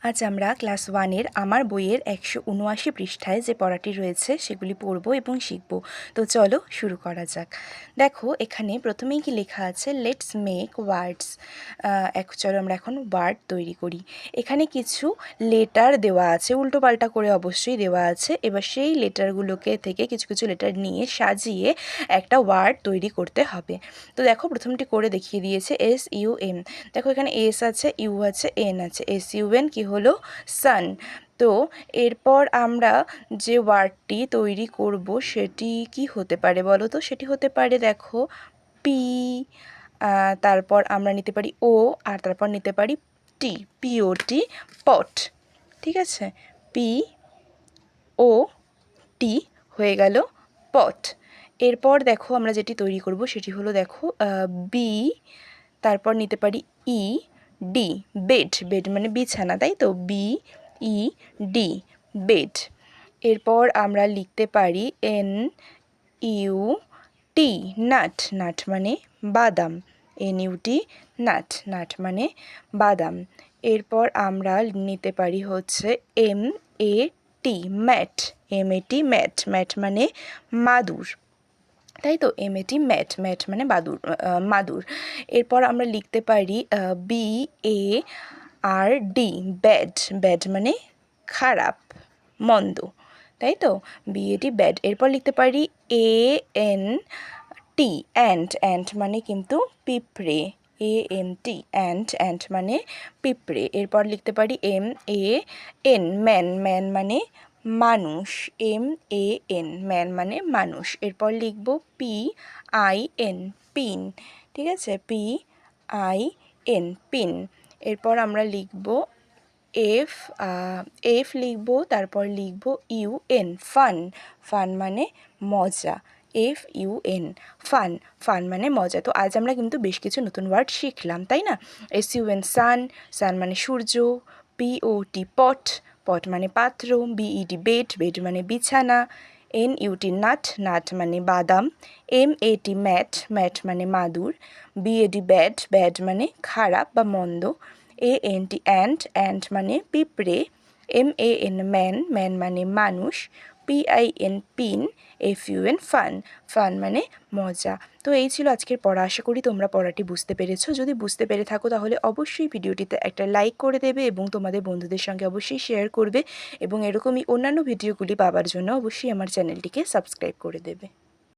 আজ আমরা ক্লাস 1-এর আমার বইয়ের 179 পৃষ্ঠায় যে পড়াটি রয়েছে সেগুলি পড়ব এবং শিখব। তো চলো শুরু করা যাক। দেখো এখানে প্রথমেই কি লেখা আছে, লেটস মেক ওয়ার্ডস। চলো আমরা এখন ওয়ার্ড তৈরি করি। এখানে কিছু লেটার দেওয়া আছে, উল্টোপাল্টা করে অবশ্যই দেওয়া আছে। এবার সেই লেটারগুলোকে থেকে কিছু কিছু লেটার নিয়ে সাজিয়ে একটা ওয়ার্ড তৈরি করতে হবে। তো দেখো প্রথমটি করে দেখিয়ে দিয়েছে SUN। দেখো এখানে S আছে, ইউ আছে, N আছে। SUN কি হলো? সান। তো এরপর আমরা যে ওয়ার্ডটি তৈরি করব সেটি কি হতে পারে বলো তো? সেটি হতে পারে দেখো পি, তারপর আমরা নিতে পারি ও, আর তারপর নিতে পারি টি, POT, পট। ঠিক আছে, POT হয়ে গেল পট। এরপর দেখো আমরা যেটি তৈরি করব সেটি হলো দেখো বি, তারপর নিতে পারি ই, ডি, বেড। বেড মানে বিছানা, তাই তো? BED, bed. এরপর আমরা লিখতে পারি NUT, নাট। নাট মানে বাদাম। NUT, nut. নাট মানে বাদাম। এরপর আমরা নিতে পারি হচ্ছে MAT, mat. MAT, mat. Mat মানে মাদুর, তাই তো? MAT, mat. ম্যাট মানে মাদুর। এরপর আমরা লিখতে পারি BARD, ব্যাড। ব্যাড মানে খারাপ, মন্দ, তাই তো? BAD, bad. এরপর লিখতে পারি ANT, অ্যান্ট। অ্যান্ট মানে কিন্তু পিঁপড়ে। ANT, ant. অ্যান্ট মানে পিঁপড়ে। এরপর লিখতে পারি MAN, ম্যান। ম্যান মানে মানুষ। MAN, ম্যান মানে মানুষ। এরপর লিখব PIN, পিন। ঠিক আছে, PIN, পিন। এরপর আমরা লিখব এফ লিখব, তারপর লিখব UN, ফান। ফান মানে মজা। FUN, fun. ফান মানে মজা। তো আজ আমরা কিন্তু বেশ কিছু নতুন ওয়ার্ড শিখলাম, তাই না? SUN, সান। সান মানে সূর্য। POT, পট। পট মানে পাত্র। BED, bed. বেড মানে বিছানা। NUT, nut. নাট মানে বাদাম। MAT, mat. ম্যাট মানে মাদুর। BAD, bad. ব্যাড মানে খারাপ বা মন্দ। ANT, ant. অ্যান্ট মানে পিঁপড়ে। MAN, man. ম্যান মানে মানুষ। PIN, pin. FUN, fun. Fun মানে মজা। তো এই ছিল আজকের পড়া। আশা করি তোমরা পড়াটি বুঝতে পেরেছো। যদি বুঝতে পেরে থাকো তাহলে অবশ্যই ভিডিওটিতে একটা লাইক করে দেবে এবং তোমাদের বন্ধুদের সঙ্গে অবশ্যই শেয়ার করবে, এবং এরকমই অন্যান্য ভিডিওগুলি পাওয়ার জন্য অবশ্যই আমার চ্যানেলটিকে সাবস্ক্রাইব করে দেবে।